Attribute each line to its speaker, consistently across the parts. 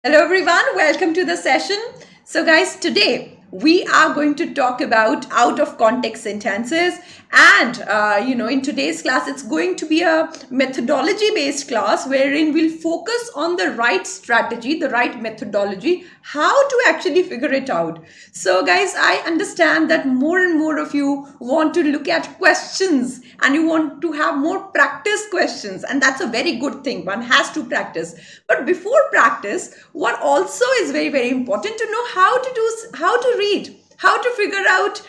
Speaker 1: Hello everyone, welcome to the session. So guys, today we are going to talk about out of context sentences and in today's class it's going to be a methodology based class wherein we'll focus on the right strategy, the right methodology, how to actually figure it out. So guys, I understand that more and more of you want to look at questions and you want to have more practice questions, and that's a very good thing. One has to practice, but before practice, what also is very very important to know how to read, how to figure out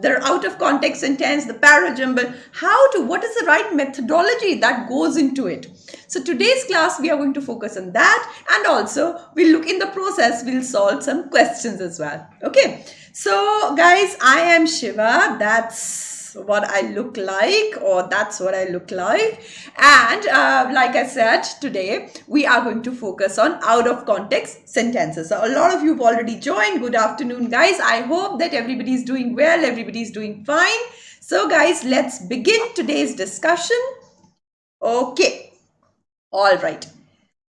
Speaker 1: the out of context sentence, the parajumble, what is the right methodology that goes into it. So today's class we are going to focus on that, and also we'll look in the process, we'll solve some questions as well. Okay, so guys, I am Shiva. That's what I look like, or that's what I look like. And like I said, today we are going to focus on out of context sentences. So a lot of you have already joined. Good afternoon, guys. I hope that everybody's doing well, everybody's doing fine. So guys, let's begin today's discussion. Okay, all right.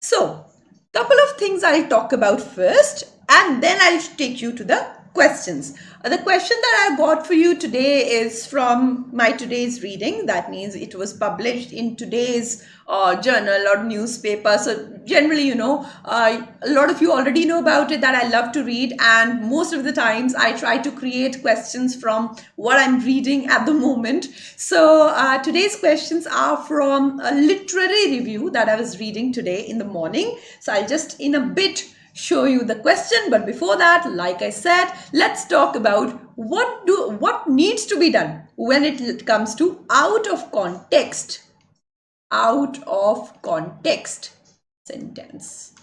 Speaker 1: So couple of things I'll talk about first, and then I'll take you to the questions. The question that I got for you today is from my today's reading. That means it was published in today's journal or newspaper. So generally, a lot of you already know about it, that I love to read, and most of the times I try to create questions from what I'm reading at the moment. So today's questions are from a literary review that I was reading today in the morning. So I'll just in a bit show you the question, but before that, like I said, let's talk about what needs to be done when it comes to out of context sentence,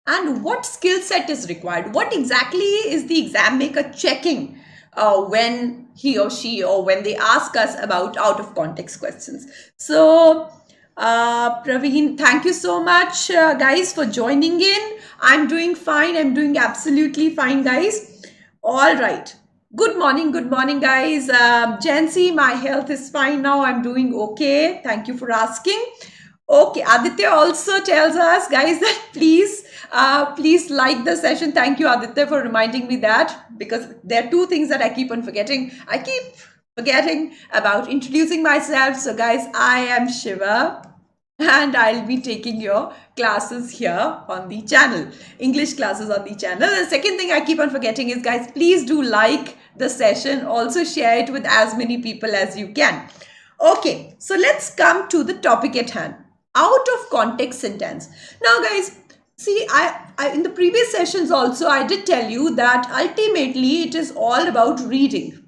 Speaker 1: and what skill set is required. What exactly is the exam maker checking when he or she, or when they ask us about out of context questions. So Praveen, thank you so much guys for joining in. I'm doing fine. I'm doing absolutely fine, guys. All right. Good morning, guys. Jancy, my health is fine now. I'm doing okay. Thank you for asking. Okay, Aditya also tells us, guys, that please like the session. Thank you, Aditya, for reminding me that, because there are two things that I keep on forgetting. I keep forgetting about introducing myself. So guys, I am Shiva, and I'll be taking your classes here on the channel, English classes on the channel. The second thing I keep on forgetting is, guys, please do like the session. Also share it with as many people as you can. Okay, so let's come to the topic at hand. Out of context sentence. Now guys, see, I in the previous sessions also I did tell you that ultimately it is all about reading,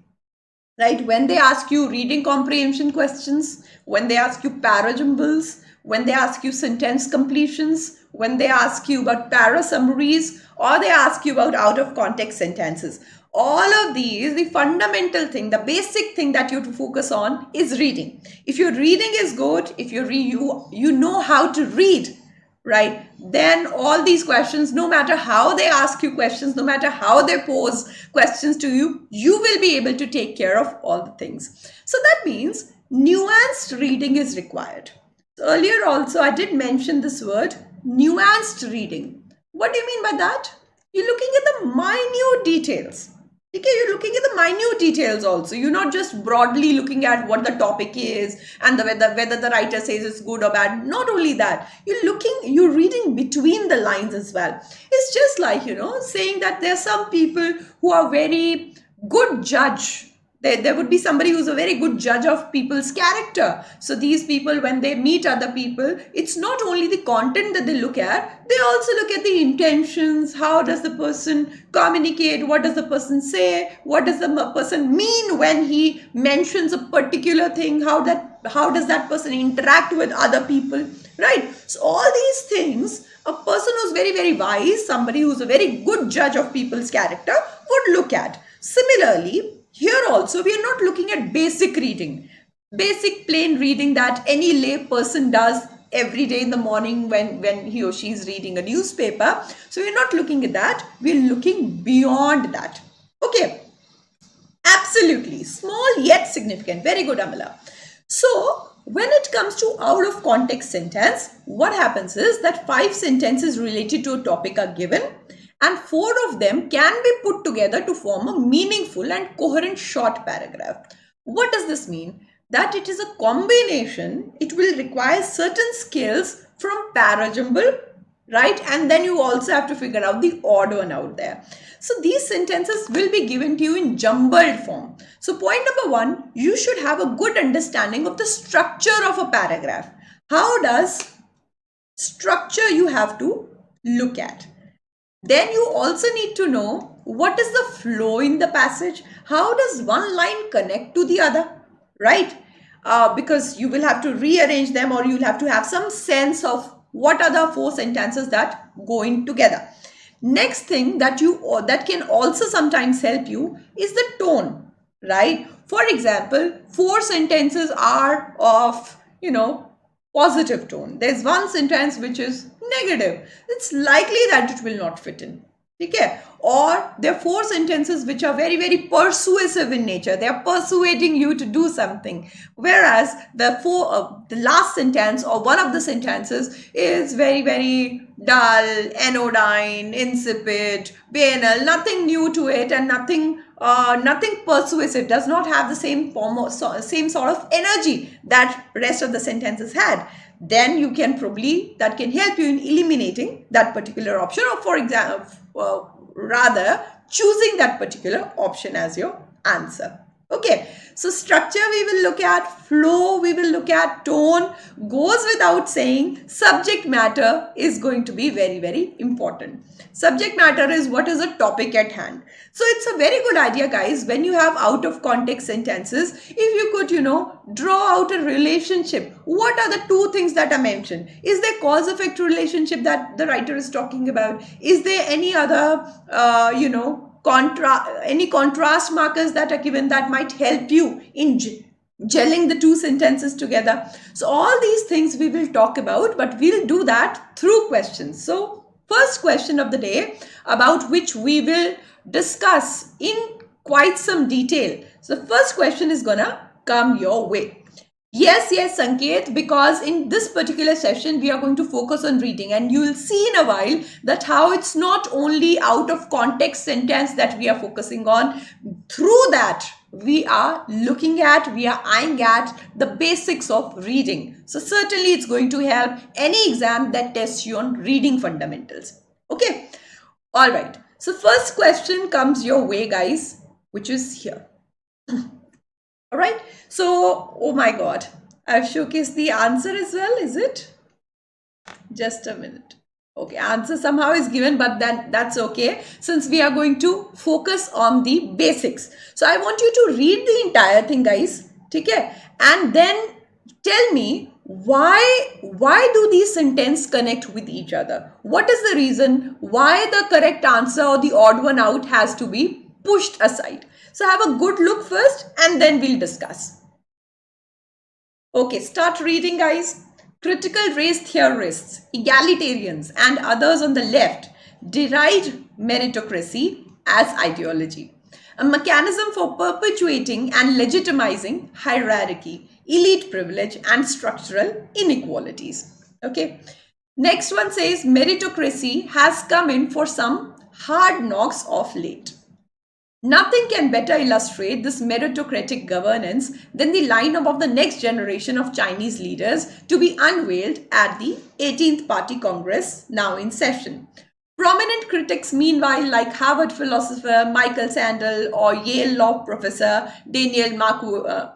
Speaker 1: right? When they ask you reading comprehension questions, when they ask you parajumbles, when they ask you sentence completions, when they ask you about para summaries, or they ask you about out of context sentences, all of these, the fundamental thing, the basic thing that you have to focus on is reading. If your reading is good, if you know how to read, right, then all these questions, no matter how they ask you questions, no matter how they pose questions to you, you will be able to take care of all the things. So that means nuanced reading is required. So earlier also I did mention this word, nuanced reading. What do you mean by that? You're looking at the minute details. Okay, you're looking at the minute details also. You're not just broadly looking at what the topic is and whether the writer says it's good or bad. Not only that, you're reading between the lines as well. It's just like, saying that there are some people who are very good judge. There would be somebody who's a very good judge of people's character. So these people, when they meet other people, it's not only the content that they look at, they also look at the intentions. How does the person communicate? What does the person say? What does the person mean when he mentions a particular thing? How does that person interact with other people? Right? So all these things, a person who's very, very wise, somebody who's a very good judge of people's character would look at. Similarly, here also, we are not looking at basic reading, basic plain reading that any lay person does every day in the morning when he or she is reading a newspaper. So we're not looking at that. We're looking beyond that. Okay. Absolutely. Small yet significant. Very good, Amala. So when it comes to out of context sentence, what happens is that 5 sentences related to a topic are given and 4 of them can be put together to form a meaningful and coherent short paragraph. What does this mean? That it is a combination. It will require certain skills from parajumble, right? And then you also have to figure out the odd one out there. So these sentences will be given to you in jumbled form. So point number 1, you should have a good understanding of the structure of a paragraph. How does structure you have to look at? Then you also need to know what is the flow in the passage. How does one line connect to the other, right? Because you will have to rearrange them, or you'll have to have some sense of what are the 4 sentences that go in together. Next thing that can also sometimes help you is the tone, right? For example, 4 sentences are of, positive tone. There's one sentence which is negative. It's likely that it will not fit in. Okay? Or there are 4 sentences which are very, very persuasive in nature. They are persuading you to do something. Whereas the last sentence or one of the sentences is very, very dull, anodyne, insipid, banal, nothing new to it, and nothing persuasive, does not have the same sort of energy that rest of the sentences had. Then you can that can help you in eliminating that particular option, or for example, rather choosing that particular option as your answer. Okay, so structure we will look at, flow we will look at, tone. Goes without saying, subject matter is going to be very, very important. Subject matter is what is a topic at hand. So it's a very good idea, guys, when you have out of context sentences, if you could, draw out a relationship. What are the 2 things that are mentioned? Is there cause-effect relationship that the writer is talking about? Is there any other, any contrast markers that are given that might help you in gelling the 2 sentences together? So all these things we will talk about, but we'll do that through questions. So first question of the day, about which we will discuss in quite some detail. So the first question is gonna come your way. Yes, Sanket, because in this particular session, we are going to focus on reading, and you will see in a while that how it's not only out of context sentence that we are focusing on. Through that, we are looking at, we are eyeing at the basics of reading. So certainly it's going to help any exam that tests you on reading fundamentals. Okay. All right. So first question comes your way, guys, which is here. All right. So, oh my God, I've showcased the answer as well, is it? Just a minute. Okay, answer somehow is given, but that's okay, since we are going to focus on the basics. So I want you to read the entire thing, guys. Okay? And then tell me why do these sentences connect with each other? What is the reason why the correct answer or the odd one out has to be pushed aside? So have a good look first and then we'll discuss. Okay, start reading, guys. Critical race theorists, egalitarians and others on the left deride meritocracy as ideology, a mechanism for perpetuating and legitimizing hierarchy, elite privilege and structural inequalities. Okay. Next one says meritocracy has come in for some hard knocks of late. Nothing can better illustrate this meritocratic governance than the lineup of the next generation of Chinese leaders to be unveiled at the 18th Party Congress now in session. Prominent critics, meanwhile, like Harvard philosopher Michael Sandel or Yale law professor Daniel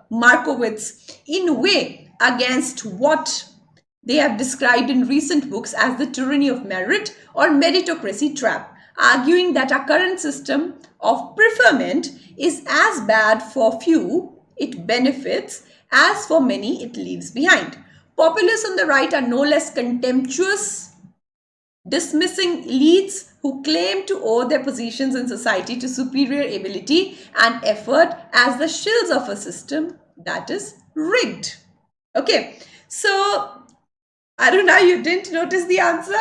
Speaker 1: Markowitz, weigh against what they have described in recent books as the tyranny of merit or meritocracy trap, arguing that our current system of preferment is as bad for few it benefits as for many it leaves behind. Populists on the right are no less contemptuous, dismissing elites who claim to owe their positions in society to superior ability and effort as the shills of a system that is rigged. Okay, so Aruna, you didn't notice the answer?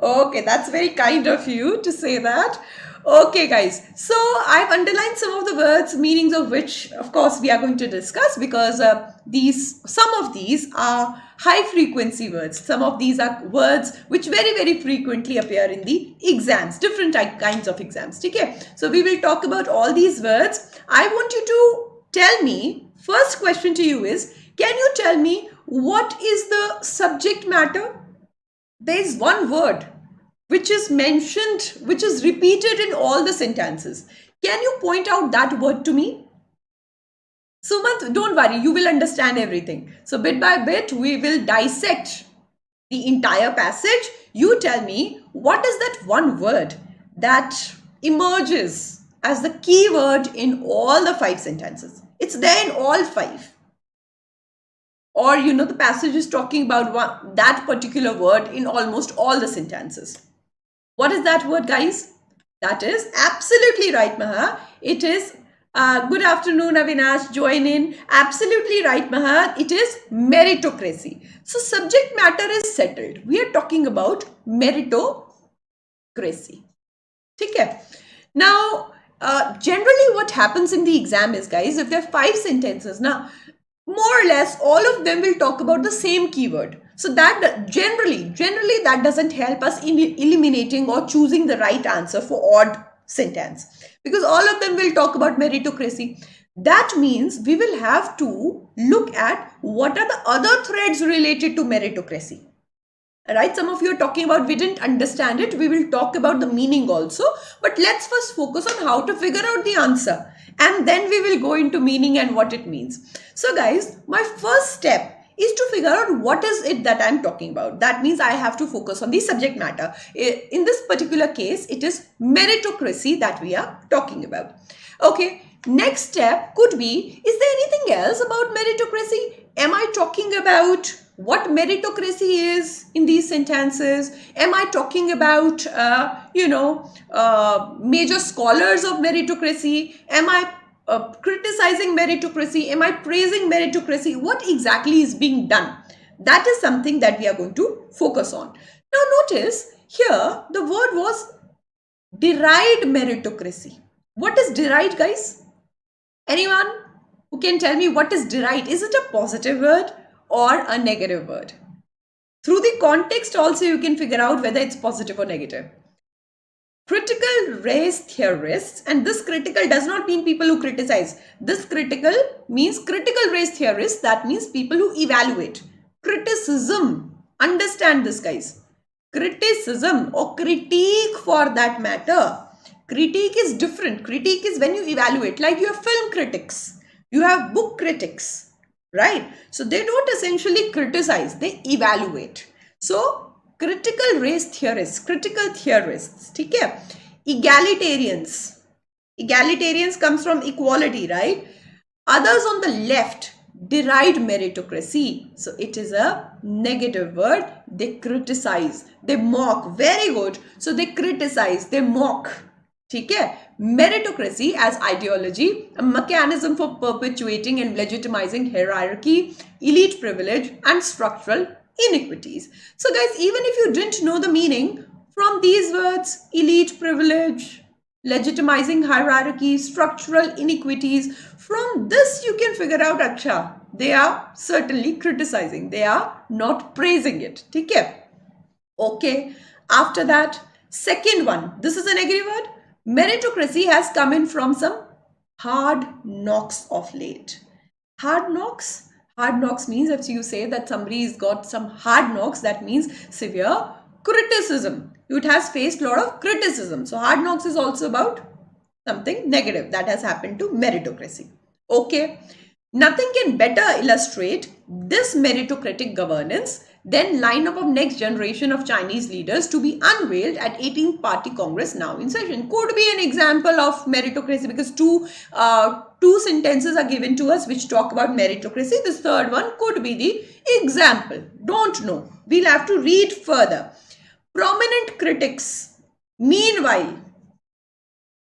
Speaker 1: Okay, that's very kind of you to say that. Okay, guys. So I've underlined some of the words, meanings of which, of course, we are going to discuss because some of these are high frequency words. Some of these are words which very, very frequently appear in the exams, different kinds of exams. Okay. So we will talk about all these words. I want you to tell me, first question to you is, can you tell me what is the subject matter? There is one word which is mentioned, which is repeated in all the sentences. Can you point out that word to me? Sumant, don't worry, you will understand everything. So bit by bit, we will dissect the entire passage. You tell me, what is that one word that emerges as the key word in all the 5 sentences? It's there in all 5. Or, the passage is talking about that particular word in almost all the sentences. What is that word, guys? That is absolutely right, Maha. It is, good afternoon, Avinash, join in. Absolutely right, Maha. It is meritocracy. So subject matter is settled. We are talking about meritocracy. Okay. Now, generally what happens in the exam is, guys, if there are 5 sentences, now, more or less all of them will talk about the same keyword. So that generally that doesn't help us in eliminating or choosing the right answer for odd sentence, because all of them will talk about meritocracy. That means we will have to look at what are the other threads related to meritocracy. Right, some of you are talking about we didn't understand it. We will talk about the meaning also, but let's first focus on how to figure out the answer, and then we will go into meaning and what it means. So guys, my first step is to figure out what is it that I'm talking about. That means I have to focus on the subject matter. In this particular case, it is meritocracy that we are talking about. Okay, next step could be, is there anything else about meritocracy? Am I talking about what meritocracy is in these sentences? Am I talking about, major scholars of meritocracy? Am I criticizing meritocracy? Am I praising meritocracy? What exactly is being done? That is something that we are going to focus on. Now notice here the word was derived meritocracy. What is derived, guys? Anyone who can tell me what is derived? Is it a positive word or a negative word? Through the context also you can figure out whether it's positive or negative. Critical race theorists, and this critical does not mean people who criticize. This critical means critical race theorists, that means people who evaluate. Criticism, understand this, guys. Criticism or critique for that matter. Critique is different. Critique is when you evaluate, like you have film critics, you have book critics, right? So they don't essentially criticize, they evaluate. So critical race theorists, critical theorists, okay? Egalitarians. Egalitarians comes from equality, right? Others on the left, deride meritocracy. So it is a negative word. They criticize, they mock. Very good. So they criticize, they mock. Okay? Meritocracy as ideology, a mechanism for perpetuating and legitimizing hierarchy, elite privilege, and structural inequities. So guys, even if you didn't know the meaning from these words, elite privilege, legitimizing hierarchy, structural inequities, from this you can figure out, acha, they are certainly criticizing, they are not praising it. Okay, after that, second one, this is a negative word. Meritocracy has come in from some hard knocks of late. Hard knocks? Hard knocks means if you say that somebody's got some hard knocks, that means severe criticism. It has faced a lot of criticism. So hard knocks is also about something negative that has happened to meritocracy. Okay. Nothing can better illustrate this meritocratic governance than lineup of next generation of Chinese leaders to be unveiled at 18th Party Congress now in session. Could be an example of meritocracy, because two sentences are given to us which talk about meritocracy. This third one could be the example. Don't know. We'll have to read further. Prominent critics, meanwhile,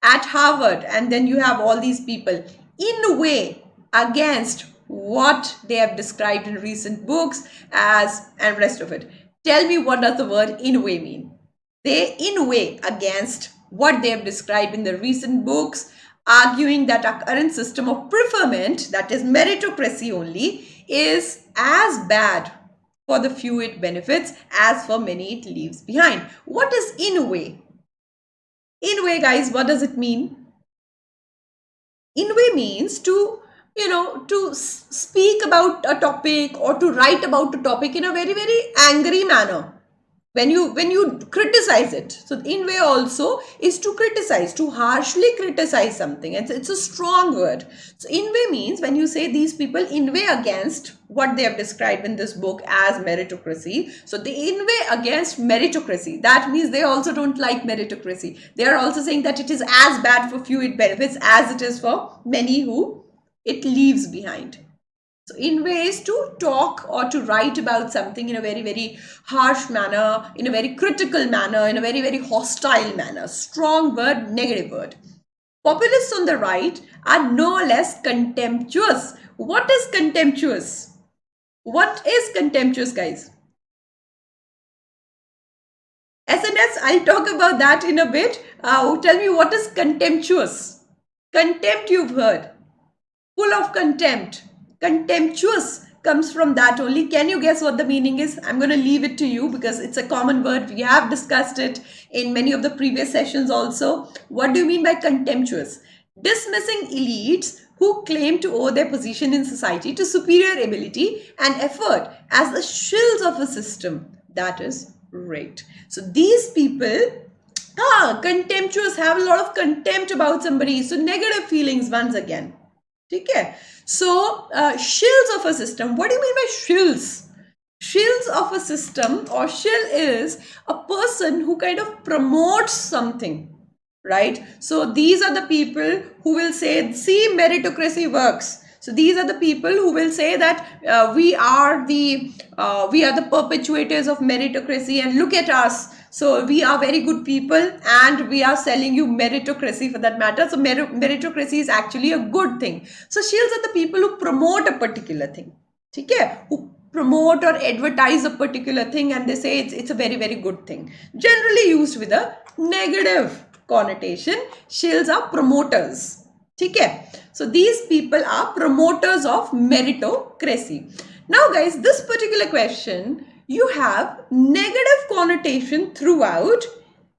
Speaker 1: at Harvard, and then you have all these people in a way against what they have described in recent books as, and rest of it. Tell me, what does the word in a way mean? They inveigh against what they have described in the recent books, arguing that our current system of preferment, that is meritocracy only, is as bad for the few it benefits as for many it leaves behind. What is inveigh? Inveigh, guys, what does it mean? Inveigh means to, to speak about a topic or to write about a topic in a very, very angry manner. When you criticize it. So inveigh also is to criticize, to harshly criticize something. It's a strong word. So inveigh means when you say these people inveigh against what they have described in this book as meritocracy. So they inveigh against meritocracy. That means they also don't like meritocracy. They are also saying that it is as bad for few it benefits as it is for many who it leaves behind. So inveigh is to talk or to write about something in a very, very harsh manner, in a very critical manner, in a very, very hostile manner. Strong word, negative word. Populists on the right are no less contemptuous. What is contemptuous? What is contemptuous, guys? SNS, I'll talk about that in a bit. Tell me, what is contemptuous? Contempt, you've heard. Full of contempt. Contemptuous comes from that only. Can you guess what the meaning is? I'm going to leave it to you because it's a common word. We have discussed it in many of the previous sessions also. What do you mean by contemptuous? Dismissing elites who claim to owe their position in society to superior ability and effort as the shills of a system that is rigged. So these people contemptuous, have a lot of contempt about somebody. So negative feelings once again. Okay. So shills of a system. What do you mean by shills? Shills of a system, or shill is a person who kind of promotes something, right? So these are the people who will say, see, meritocracy works. So these are the people who will say that we are the perpetuators of meritocracy, and look at us. So we are very good people and we are selling you meritocracy for that matter. So meritocracy is actually a good thing. So shills are the people who promote a particular thing. Okay? Who promote or advertise a particular thing, and they say it's a very, very good thing. Generally used with a negative connotation. Shills are promoters. Okay? So these people are promoters of meritocracy. Now guys, this particular question, you have negative connotation throughout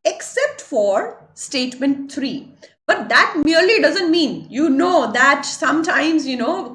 Speaker 1: except for statement 3. But that merely doesn't mean, that sometimes,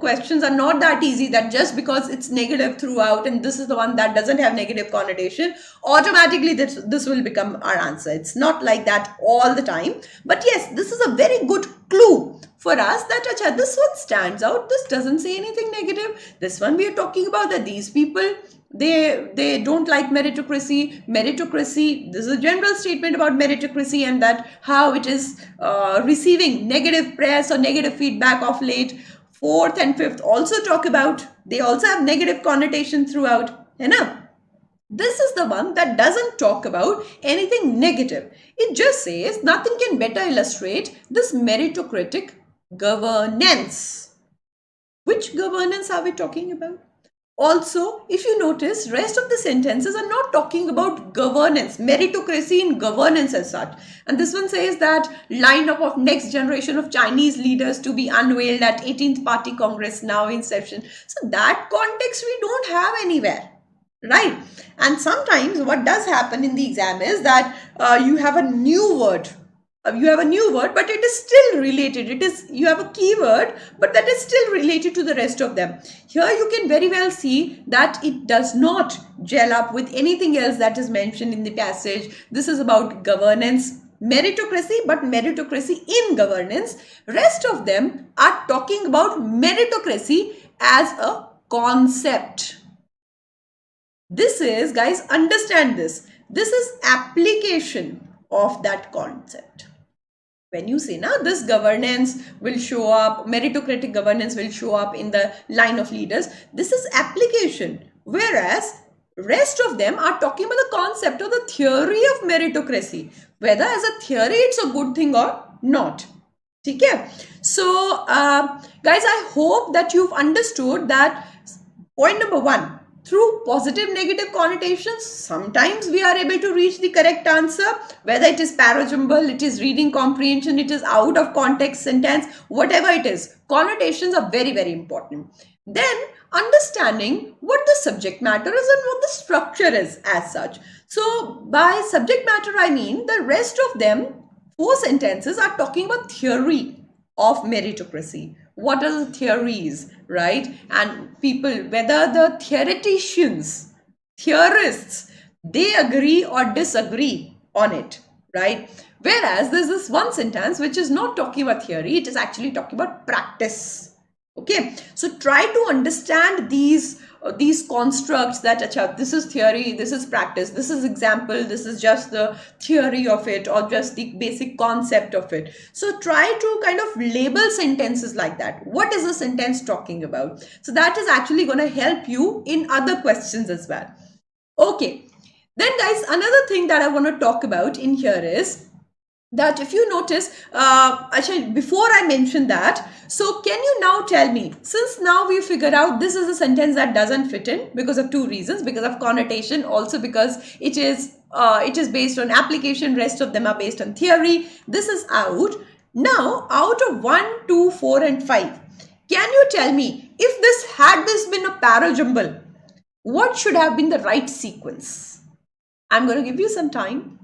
Speaker 1: questions are not that easy, that just because it's negative throughout and this is the one that doesn't have negative connotation, automatically this will become our answer. It's not like that all the time. But yes, this is a very good clue for us that, acha, this one stands out. This doesn't say anything negative. This one we are talking about that these people, they don't like meritocracy. Meritocracy, this is a general statement about meritocracy and that how it is receiving negative press or negative feedback of late. 4th and 5th also talk about, they also have negative connotation throughout. This is the one that doesn't talk about anything negative. It just says nothing can better illustrate this meritocratic governance. Which governance are we talking about? Also, if you notice, rest of the sentences are not talking about governance, meritocracy in governance as such. And this one says that lineup of next generation of Chinese leaders to be unveiled at 18th Party Congress now in session. So that context we don't have anywhere, right? And sometimes what does happen in the exam is that you have a new word. But it is still related. You have a keyword, but that is still related to the rest of them. Here you can very well see that it does not gel up with anything else that is mentioned in the passage. This is about governance, meritocracy, but meritocracy in governance. Rest of them are talking about meritocracy as a concept. This is, guys, understand this. This is application of that concept. When you say, now this governance will show up, meritocratic governance will show up in the line of leaders, this is application. Whereas rest of them are talking about the concept or the theory of meritocracy, whether as a theory it's a good thing or not. Okay? So, guys, I hope that you've understood that point number 1, through positive negative connotations, sometimes we are able to reach the correct answer, whether it is parajumble, it is reading comprehension, it is out of context sentence, whatever it is. Connotations are very, very important. Then understanding what the subject matter is and what the structure is as such. So by subject matter, I mean the rest of them, 4 sentences are talking about theory of meritocracy. What are the theories, right? And people, whether the theoreticians, theorists, they agree or disagree on it, right? Whereas there's this one sentence which is not talking about theory, it is actually talking about practice. Okay, so try to understand these constructs that acha, this is theory, this is practice, this is example, this is just the theory of it or just the basic concept of it. So try to kind of label sentences like that. What is a sentence talking about? So that is actually going to help you in other questions as well. Okay, then guys, another thing that I want to talk about in here is that if you notice, actually before I mentioned that, so can you now tell me, since now we figured out this is a sentence that doesn't fit in because of 2 reasons, because of connotation, also because it is based on application, rest of them are based on theory, this is out. Now out of 1, 2, 4 and 5, can you tell me, if this been a parajumble, what should have been the right sequence? I'm going to give you some time.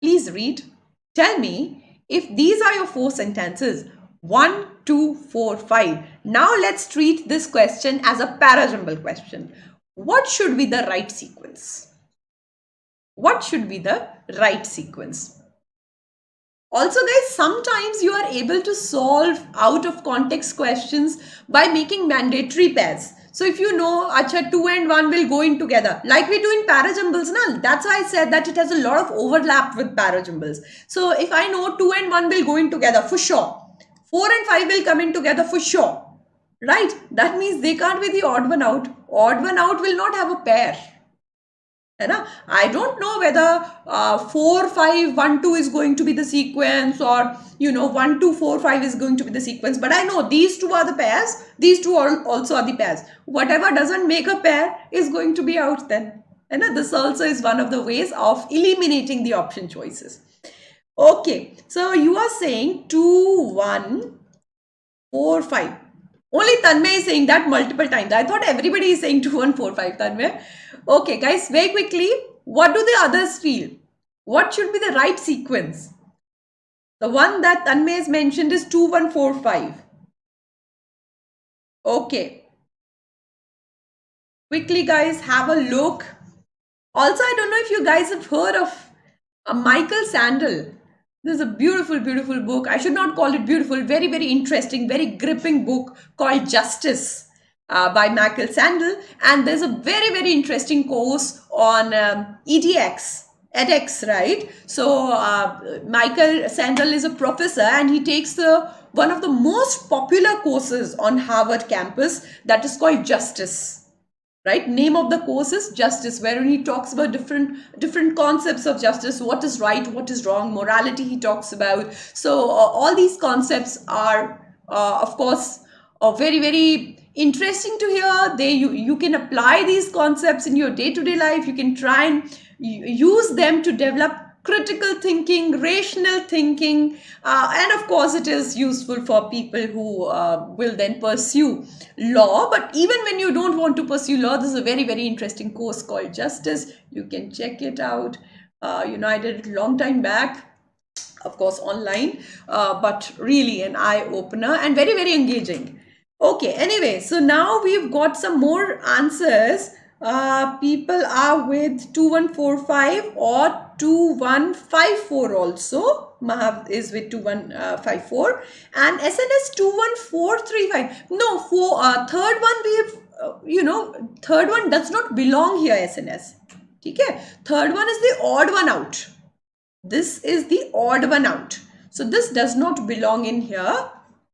Speaker 1: Please read. Tell me if these are your 4 sentences, 1, 2, 4, 5. Now let's treat this question as a parajumble question. What should be the right sequence? What should be the right sequence? Also guys, sometimes you are able to solve out of context questions by making mandatory pairs. So if you know, acha, 2 and 1 will go in together, like we do in parajumbles, na? That's why I said that it has a lot of overlap with parajumbles. So if I know 2 and 1 will go in together for sure, 4 and 5 will come in together for sure, right? That means they can't be the odd one out. Odd one out will not have a pair. I don't know whether 4, 5, 1, 2 is going to be the sequence, or 1, 2, 4, 5 is going to be the sequence, but I know these 2 are the pairs, these 2 also are the pairs. Whatever doesn't make a pair is going to be out then. This also is one of the ways of eliminating the option choices. Okay, so you are saying 2, 1, 4, 5. Only Tanmay is saying that multiple times. I thought everybody is saying 2, 1, 4, 5, Tanmay. Okay, guys, very quickly, what do the others feel? What should be the right sequence? The one that Tanmay has mentioned is 2, 1, 4, 5. Okay. Quickly, guys, have a look. Also, I don't know if you guys have heard of Michael Sandel. This is a beautiful, beautiful book. I should not call it beautiful. Very, very interesting, very gripping book called Justice by Michael Sandel. And there's a very, very interesting course on edX, right? So Michael Sandel is a professor and he takes one of the most popular courses on Harvard campus that is called Justice. Right, name of the course is Justice, wherein he talks about different concepts of justice, what is right, what is wrong, morality he talks about. So all these concepts are of course very, very interesting to hear. You can apply these concepts in your day-to-day life. You can try and use them to develop critical thinking, rational thinking, and of course it is useful for people who will then pursue law. But even when you don't want to pursue law, this is a very, very interesting course called Justice. You can check it out. I did it a long time back, of course online, but really an eye-opener and very, very engaging. Okay, anyway, so now we've got some more answers. People are with 2145 or 2154 also. Mahav is with 2154 and SNS 21435. No, third one we have, third one does not belong here, SNS. Okay, third one is the odd one out. This is the odd one out. So this does not belong in here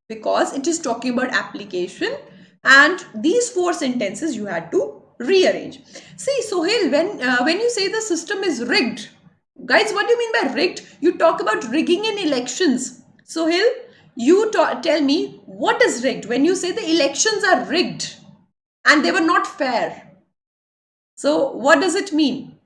Speaker 1: because it is talking about application, and these 4 sentences you had to rearrange. See, Sohail, when you say the system is rigged, guys, what do you mean by rigged? You talk about rigging in elections. Sohail, you tell me what is rigged when you say the elections are rigged and they were not fair. So what does it mean?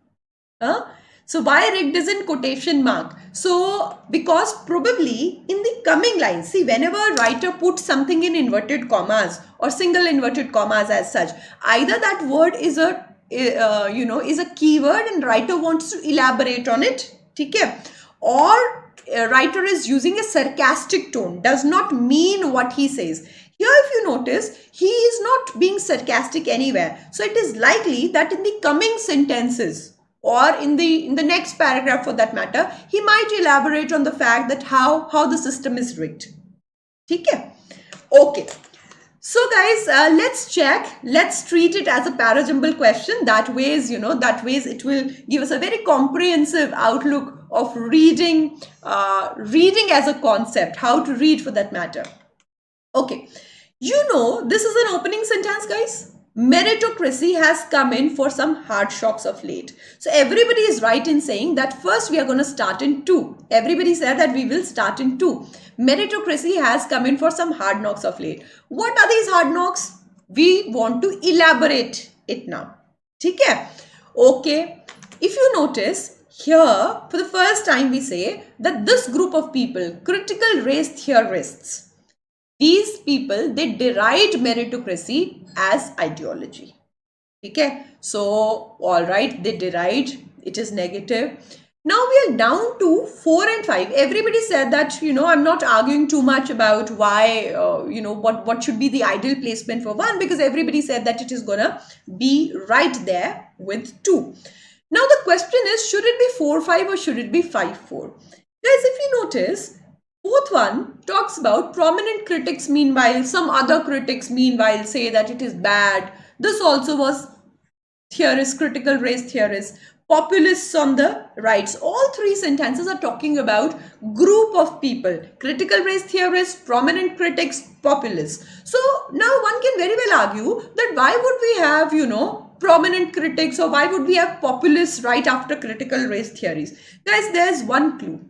Speaker 1: Huh? So why rigged is in quotation mark? So because probably in the coming lines, see, whenever a writer puts something in inverted commas or single inverted commas as such, either that word is a is a keyword and writer wants to elaborate on it, okay? Or a writer is using a sarcastic tone, does not mean what he says. Here, if you notice, he is not being sarcastic anywhere. So it is likely that in the coming sentences or in the next paragraph for that matter, he might elaborate on the fact that how the system is rigged. Okay. Okay. So guys, let's check. Let's treat it as a parajumble question. That ways, it will give us a very comprehensive outlook of reading, reading as a concept, how to read for that matter. Okay, this is an opening sentence, guys. Meritocracy has come in for some hard shocks of late. So everybody is right in saying that first we are going to start in 2. Everybody said that we will start in 2. Meritocracy has come in for some hard knocks of late. What are these hard knocks? We want to elaborate it now. Okay. Okay. If you notice, here for the first time we say that this group of people, critical race theorists, these people, they deride meritocracy as ideology. Okay, so all right, they deride, it is negative. Now we are down to 4 and 5. Everybody said that, I'm not arguing too much about why, what should be the ideal placement for 1, because everybody said that it is gonna be right there with 2. Now the question is, should it be 4-5 or should it be 5-4? Guys, if you notice, fourth one talks about prominent critics, meanwhile, some other critics, meanwhile, say that it is bad. This also was theorists, critical race theorists, populists on the rights. All 3 sentences are talking about group of people, critical race theorists, prominent critics, populists. So now one can very well argue that why would we have, prominent critics, or why would we have populists right after critical race theories? Guys, there's one clue.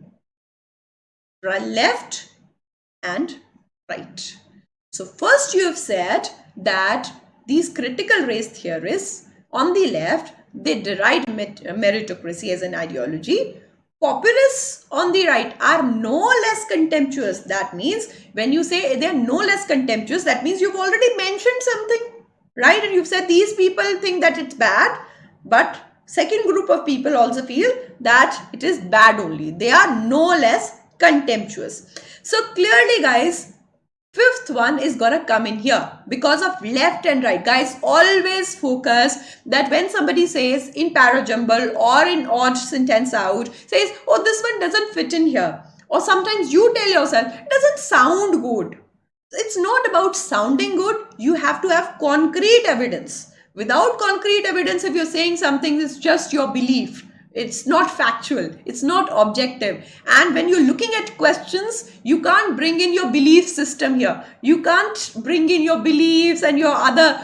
Speaker 1: Left and right. So first you have said that these critical race theorists on the left, they deride meritocracy as an ideology. Populists on the right are no less contemptuous. That means when you say they are no less contemptuous, that means you've already mentioned something, right? And you've said these people think that it's bad, but second group of people also feel that it is bad only. They are no less contemptuous. So clearly, guys, fifth one is gonna come in here because of left and right. Guys, always focus that when somebody says in parajumble or in odd sentence out, says, oh, this one doesn't fit in here. Or sometimes you tell yourself, it doesn't sound good. It's not about sounding good. You have to have concrete evidence. Without concrete evidence, if you're saying something, it's just your belief. It's not factual. It's not objective. And when you're looking at questions, you can't bring in your belief system here. You can't bring in your beliefs and your other,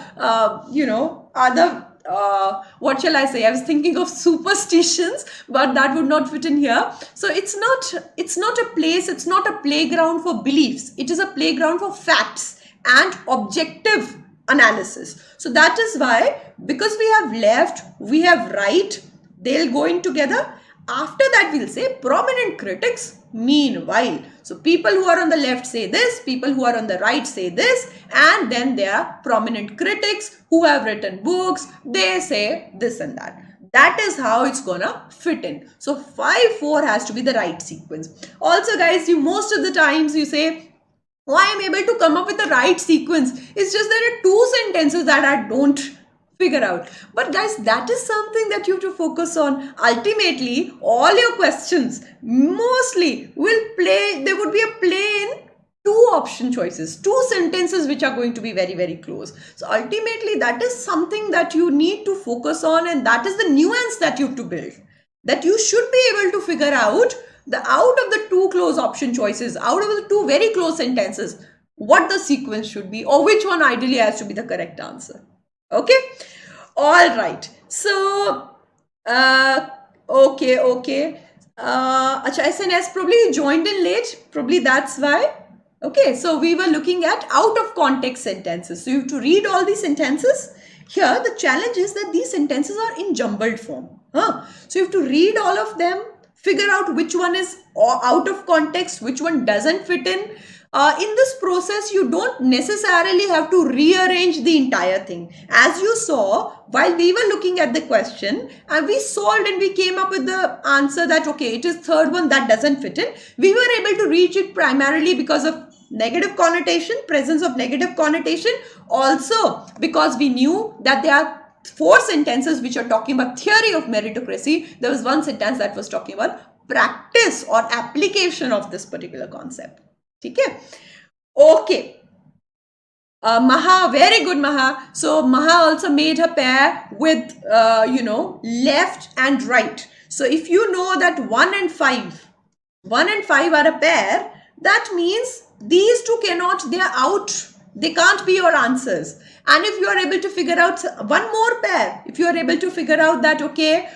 Speaker 1: what shall I say? I was thinking of superstitions, but that would not fit in here. So it's not a place, it's not a playground for beliefs. It is a playground for facts and objective analysis. So that is why, because we have left, we have right, they'll go in together. After that, we'll say prominent critics, meanwhile. So people who are on the left say this, people who are on the right say this, and then there are prominent critics who have written books, they say this and that. That is how it's gonna fit in. So 5-4 has to be the right sequence. Also, guys, most of the times you say, why I'm able to come up with the right sequence? It's just there are 2 sentences that I don't figure out. But guys, that is something that you have to focus on. Ultimately, all your questions mostly will play, there would be a play in 2 option choices, 2 sentences which are going to be very, very close. So ultimately, that is something that you need to focus on, and that is the nuance that you have to build. That you should be able to figure out out of the 2 close option choices, out of the 2 very close sentences, what the sequence should be, or which one ideally has to be the correct answer. Okay, all right. So okay. Acha, SNS, probably you joined in late, probably that's why. Okay, so we were looking at out of context sentences. So you have to read all these sentences. here the challenge is that these sentences are in jumbled form. So you have to read all of them, figure out which one is out of context, which one doesn't fit in. In this process, you don't necessarily have to rearrange the entire thing. As you saw, while we were looking at the question and we solved and we came up with the answer that, okay, it is third one that doesn't fit in. We were able to reach it primarily because of negative connotation, presence of negative connotation. Also, because we knew that there are 4 sentences which are talking about theory of meritocracy. There was one sentence that was talking about practice or application of this particular concept. Okay. Maha, very good, Maha. So Maha also made a pair with, left and right. So if you know that 1 and 5 are a pair, that means these two cannot, they are out. They can't be your answers. And if you are able to figure out one more pair, if you are able to figure out that, okay,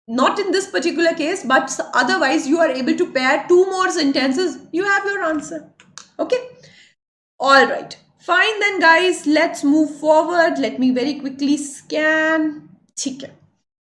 Speaker 1: not in this particular case, but otherwise you are able to pair 2 more sentences, you have your answer. Okay. All right. Fine then, guys. Let's move forward. Let me very quickly scan. Okay.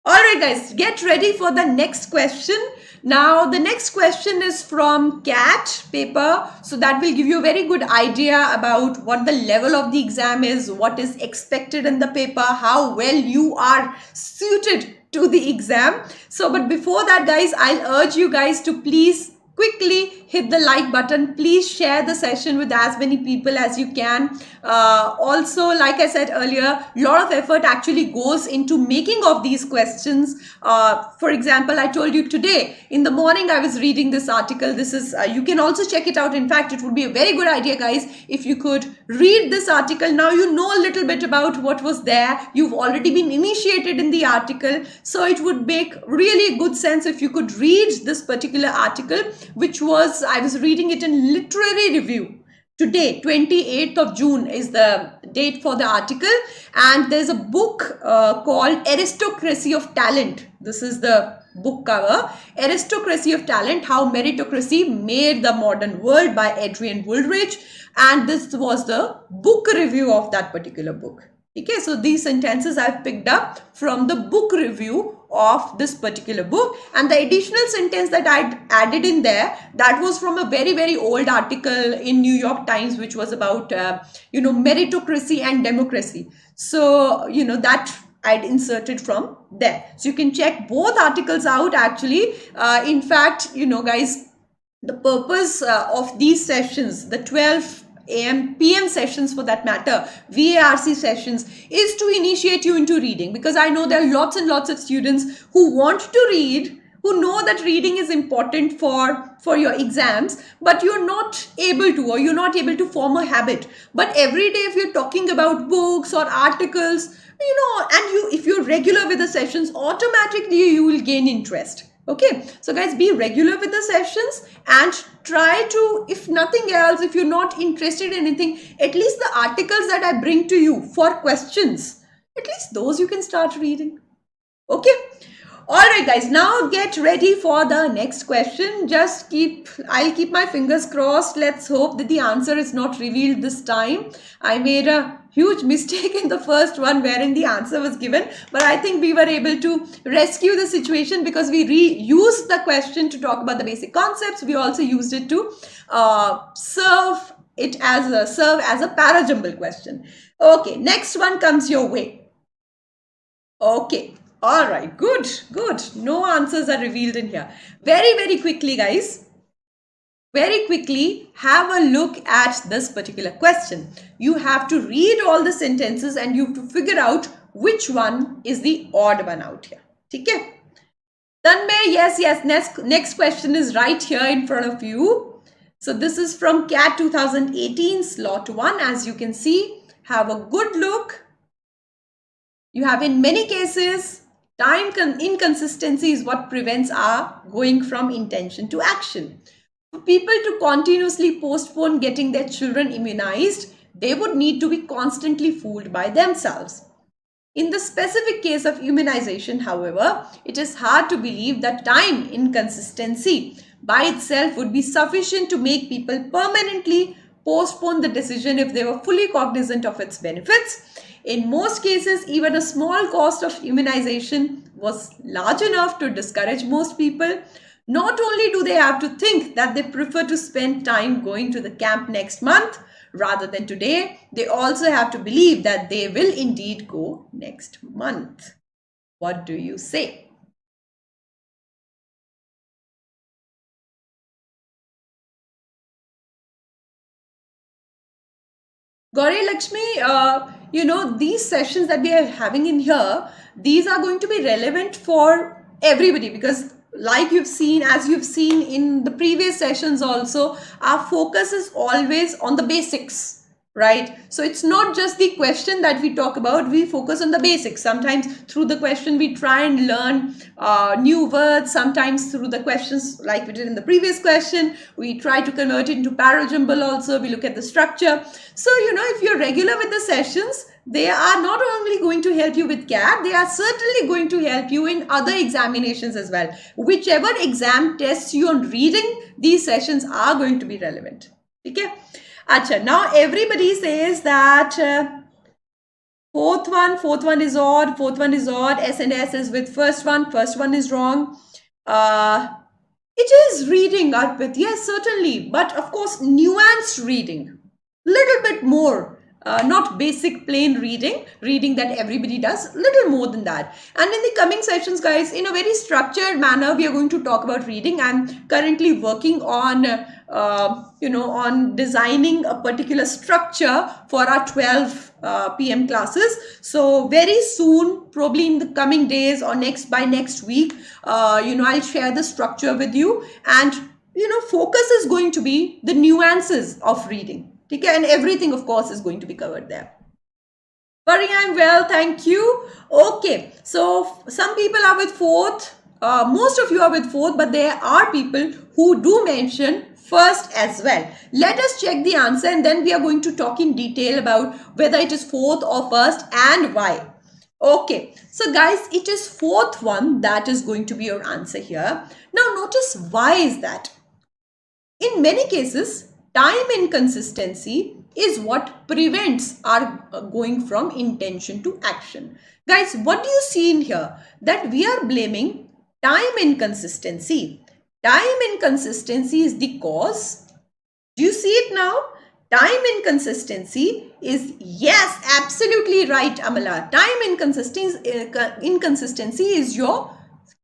Speaker 1: All right, guys. Get ready for the next question. Now, the next question is from CAT paper. So that will give you a very good idea about what the level of the exam is, what is expected in the paper, how well you are suited to the exam. So, but before that, guys, I'll urge you guys to please quickly hit the like button. Please share the session with as many people as you can. Also, like I said earlier, a lot of effort actually goes into making of these questions. For example, I told you today in the morning I was reading this article. This is, you can also check it out. In fact, it would be a very good idea, guys, if you could read this article. Now you know a little bit about what was there. You've already been initiated in the article. So it would make really good sense if you could read this particular article, which was, I was reading it in Literary Review. Today, 28th of June is the date for the article. And there's a book called Aristocracy of Talent. This is the book cover. Aristocracy of Talent, How Meritocracy Made the Modern World by Adrian Woolridge. And this was the book review of that particular book. Okay, so these sentences I've picked up from the book review of this particular book, and the additional sentence that I'd added in there, that was from a very, very old article in New York Times, which was about, meritocracy and democracy. So, that I'd inserted from there. So you can check both articles out actually. In fact, guys, the purpose of these sessions, the 12 AM, PM sessions for that matter, VARC sessions, is to initiate you into reading, because I know there are lots and lots of students who want to read, who know that reading is important for your exams, but you're not able to, or you're not able to form a habit. But every day if you're talking about books or articles, and if you're regular with the sessions, automatically you will gain interest. Okay, so guys, be regular with the sessions and try to, if nothing else, if you're not interested in anything, at least the articles that I bring to you for questions, at least those you can start reading. Okay. All right, guys, now get ready for the next question. I'll keep my fingers crossed. Let's hope that the answer is not revealed this time. I made a huge mistake in the first one wherein the answer was given, but I think we were able to rescue the situation because we reused the question to talk about the basic concepts. We also used it to serve as a parajumble question. Okay, next one comes your way. Okay. All right, good. No answers are revealed in here. Very, very quickly, guys. Very quickly, have a look at this particular question. You have to read all the sentences and you have to figure out which one is the odd one out here. Okay? Tanmay, yes. Next question is right here in front of you. So this is from CAT 2018, slot 1. As you can see, have a good look. You have in many cases, time inconsistency is what prevents our going from intention to action. For people to continuously postpone getting their children immunized, they would need to be constantly fooled by themselves. In the specific case of immunization, however, it is hard to believe that time inconsistency by itself would be sufficient to make people permanently postpone the decision if they were fully cognizant of its benefits. In most cases, even a small cost of immunization was large enough to discourage most people. Not only do they have to think that they prefer to spend time going to the camp next month rather than today, they also have to believe that they will indeed go next month. What do you say? Gauri Lakshmi, these sessions that we are having in here, these are going to be relevant for everybody because like as you've seen in the previous sessions also, our focus is always on the basics. Right? So it's not just the question that we talk about, we focus on the basics. Sometimes through the question we try and learn new words. Sometimes through the questions like we did in the previous question, we try to convert it into parajumble also. We look at the structure. So, if you're regular with the sessions, they are not only going to help you with CAT, they are certainly going to help you in other examinations as well. Whichever exam tests you on reading, these sessions are going to be relevant. Okay? Acha, now everybody says that fourth one is odd, S and S is with first one is wrong. It is reading, Arpit, yes, certainly, but of course, nuanced reading, little bit more. Not basic plain reading that everybody does, little more than that. And in the coming sessions, guys, in a very structured manner, we are going to talk about reading. I'm currently working on, on designing a particular structure for our 12 p.m. classes. So very soon, probably in the coming days or by next week, I'll share the structure with you. And, focus is going to be the nuances of reading. Okay, and everything, of course, is going to be covered there. Pari, I'm well, thank you. Okay, so some people are with fourth. Most of you are with fourth, but there are people who do mention first as well. Let us check the answer and then we are going to talk in detail about whether it is fourth or first and why. Okay, so guys, it is fourth one that is going to be your answer here. Now notice why is that? In many cases, time inconsistency is what prevents our going from intention to action. Guys, what do you see in here? That we are blaming time inconsistency. Time inconsistency is the cause. Do you see it now? Time inconsistency is, yes, absolutely right, Amala. Time inconsistency is your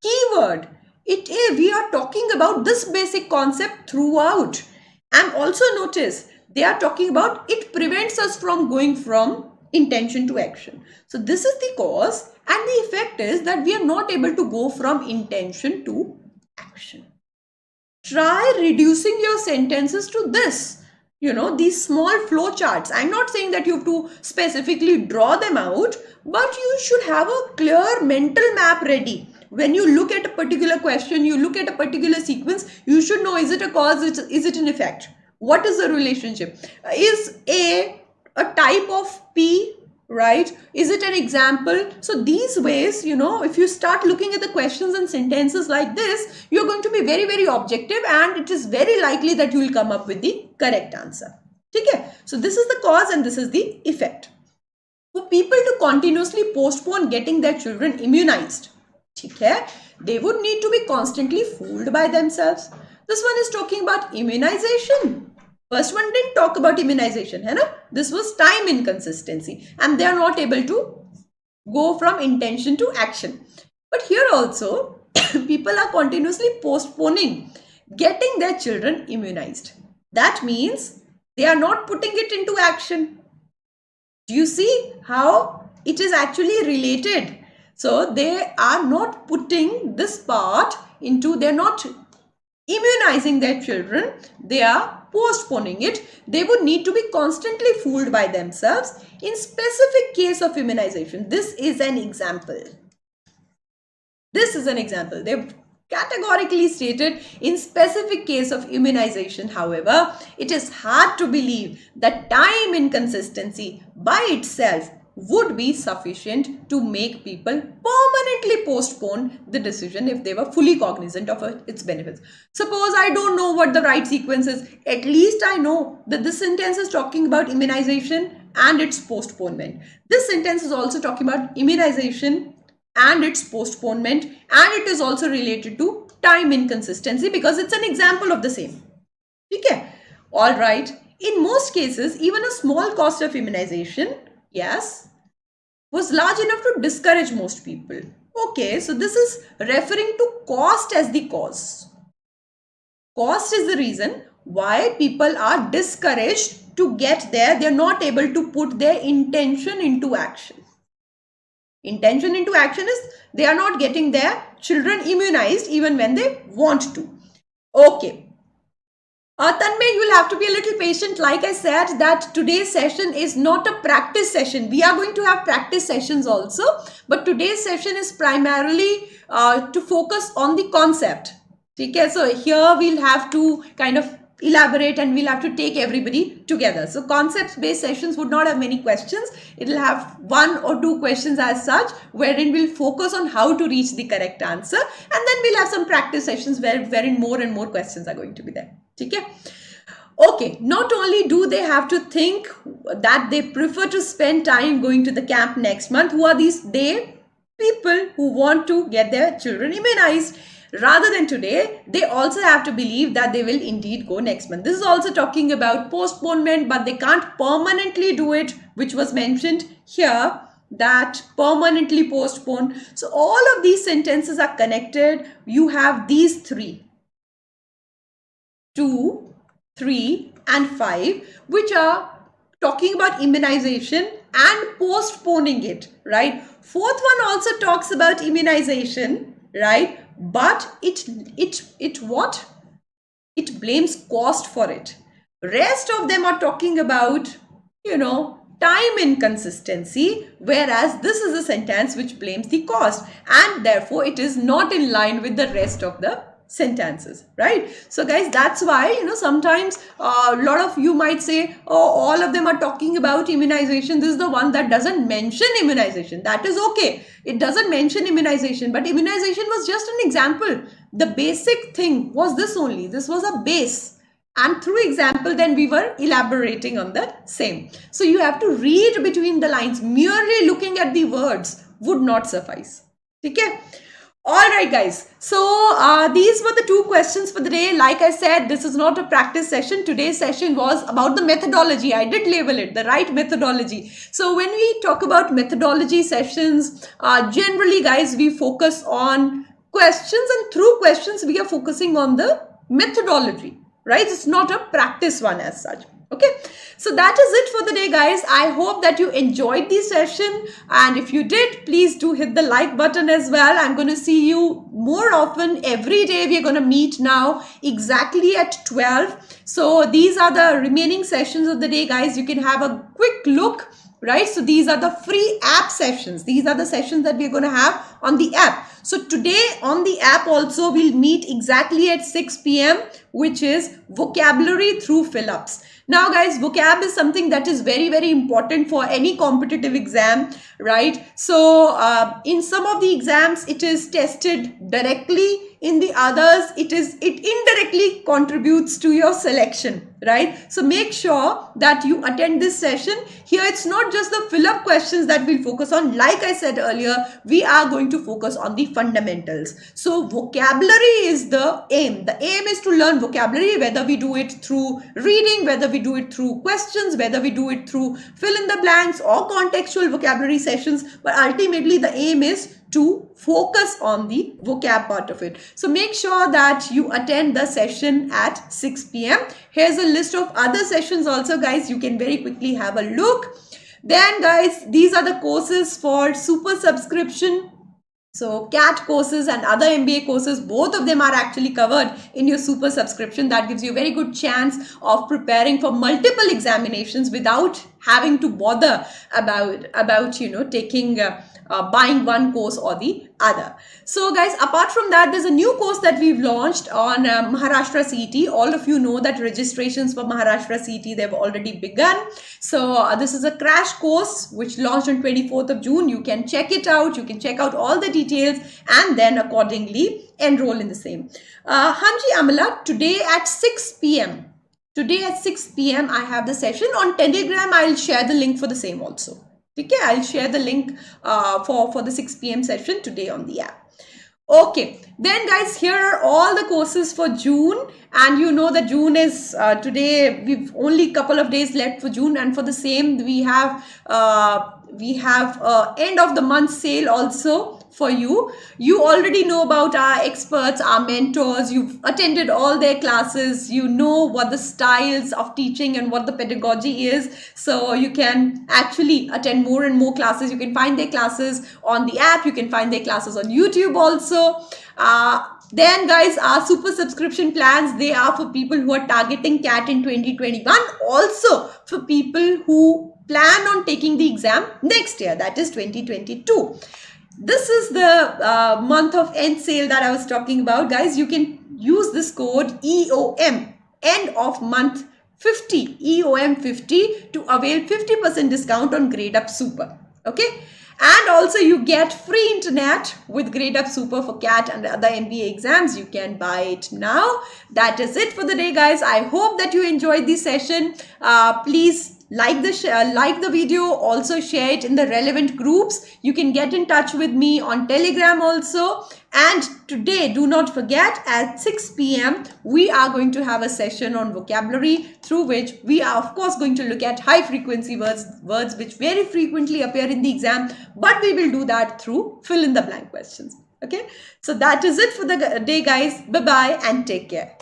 Speaker 1: keyword. We are talking about this basic concept throughout. And also notice, they are talking about it prevents us from going from intention to action. So this is the cause and the effect is that we are not able to go from intention to action. Try reducing your sentences to this. These small flow charts. I'm not saying that you have to specifically draw them out, but you should have a clear mental map ready. When you look at a particular question, you look at a particular sequence, you should know, is it a cause, is it an effect? What is the relationship? Is A a type of P, right? Is it an example? So these ways, if you start looking at the questions and sentences like this, you're going to be very, very objective and it is very likely that you will come up with the correct answer. Okay? So this is the cause and this is the effect. For people to continuously postpone getting their children immunized, okay, they would need to be constantly fooled by themselves. This one is talking about immunization. First one didn't talk about immunization. Hai na? This was time inconsistency and they are not able to go from intention to action. But here also, people are continuously postponing getting their children immunized. That means they are not putting it into action. Do you see how it is actually related? So they are not putting this part into, they're not immunizing their children, they are postponing it. They would need to be constantly fooled by themselves in specific case of immunization. This is an example. This is an example. They've categorically stated in specific case of immunization. However, it is hard to believe that time inconsistency by itself would be sufficient to make people permanently postpone the decision if they were fully cognizant of its benefits. Suppose I don't know what the right sequence is, at least I know that this sentence is talking about immunization and its postponement. This sentence is also talking about immunization and its postponement, and it is also related to time inconsistency because it's an example of the same. Okay, all right. In most cases, even a small cost of immunization, yes, was large enough to discourage most people. Okay, so this is referring to cost as the cause. Cost is the reason why people are discouraged to get there. They are not able to put their intention into action. Intention into action is they are not getting their children immunized even when they want to. Okay. Tanmay, you'll have to be a little patient. Like I said, that today's session is not a practice session. We are going to have practice sessions also, but today's session is primarily to focus on the concept. Okay, so here we'll have to kind of elaborate and we'll have to take everybody together. So concepts based sessions would not have many questions. It'll have 1 or 2 questions as such, wherein we'll focus on how to reach the correct answer, and then we'll have some practice sessions wherein more and more questions are going to be there. Okay. Okay, not only do they have to think that they prefer to spend time going to the camp next month. Who are these they? People who want to get their children immunized. Rather than today, they also have to believe that they will indeed go next month. This is also talking about postponement, but they can't permanently do it, which was mentioned here, that permanently postpone. So all of these sentences are connected. You have these 3, 2, 3 and 5, which are talking about immunization and postponing it, right? 4th one also talks about immunization, right? But it what? It blames cost for it. Rest of them are talking about, time inconsistency, whereas this is a sentence which blames the cost, and therefore it is not in line with the rest of the sentences, right? So guys, that's why sometimes a lot of you might say, oh, all of them are talking about immunization. This is the one that doesn't mention immunization. That is okay. It doesn't mention immunization, but immunization was just an example. The basic thing was this only. This was a base, and through example then we were elaborating on the same. So you have to read between the lines. Merely looking at the words would not suffice. Okay. Alright guys, so these were the 2 questions for the day. Like I said, this is not a practice session. Today's session was about the methodology. I did label it, the right methodology. So when we talk about methodology sessions, generally guys, we focus on questions, and through questions we are focusing on the methodology, right? It's not a practice one as such. Okay, so that is it for the day guys. I hope that you enjoyed the session, and if you did, please do hit the like button as well. I'm going to see you more often every day. We are going to meet now exactly at 12. So these are the remaining sessions of the day guys. You can have a quick look, right? So these are the free app sessions. These are the sessions that we're going to have on the app. So today on the app also we'll meet exactly at 6 p.m. which is vocabulary through fill-ups. Now guys, vocab is something that is very, very important for any competitive exam, right? So in some of the exams, it is tested directly. In the others, it indirectly contributes to your selection, right? So make sure that you attend this session. Here, it's not just the fill-up questions that we'll focus on. Like I said earlier, we are going to focus on the fundamentals. So vocabulary is the aim. The aim is to learn vocabulary, whether we do it through reading, whether we do it through questions, whether we do it through fill in the blanks or contextual vocabulary sessions. But ultimately, the aim is to focus on the vocab part of it. So make sure that you attend the session at 6 p.m. Here's a list of other sessions also guys. You can very quickly have a look. Then guys, these are the courses for super subscription. So CAT courses and other MBA courses, both of them are actually covered in your super subscription. That gives you a very good chance of preparing for multiple examinations without having to bother about taking buying one course or the other. So guys, apart from that, there's a new course that we've launched on Maharashtra CET. All of you know that registrations for Maharashtra CET, they've already begun. So this is a crash course which launched on 24th of June. You can check it out. You can check out all the details and then accordingly enroll in the same. Hanji Amala, today at 6 p.m. Today at 6 p.m. I have the session on Telegram. I'll share the link for the same also. Okay, I'll share the link for the 6 p.m. session today on the app. Okay, then guys, here are all the courses for June, and you know that June is today. We've only a couple of days left for June, and for the same we have end of the month sale also for you. You already know about our experts, our mentors. You've attended all their classes. You know what the styles of teaching and what the pedagogy is. So you can actually attend more and more classes. You can find their classes on the app. You can find their classes on YouTube also. Then guys, our super subscription plans, they are for people who are targeting CAT in 2021. Also for people who plan on taking the exam next year, that is 2022. This is the month of end sale that I was talking about. Guys, you can use this code EOM, end of month 50, EOM 50, to avail 50% discount on Gradeup Super. Okay. And also you get free internet with Gradeup Super for CAT and other MBA exams. You can buy it now. That is it for the day, guys. I hope that you enjoyed this session. Please like the video, also share it in the relevant groups. You can get in touch with me on Telegram also. And today, do not forget, at 6 p.m. we are going to have a session on vocabulary, through which we are of course going to look at high frequency words which very frequently appear in the exam, but we will do that through fill in the blank questions. Okay, so that is it for the day, guys. Bye bye and take care.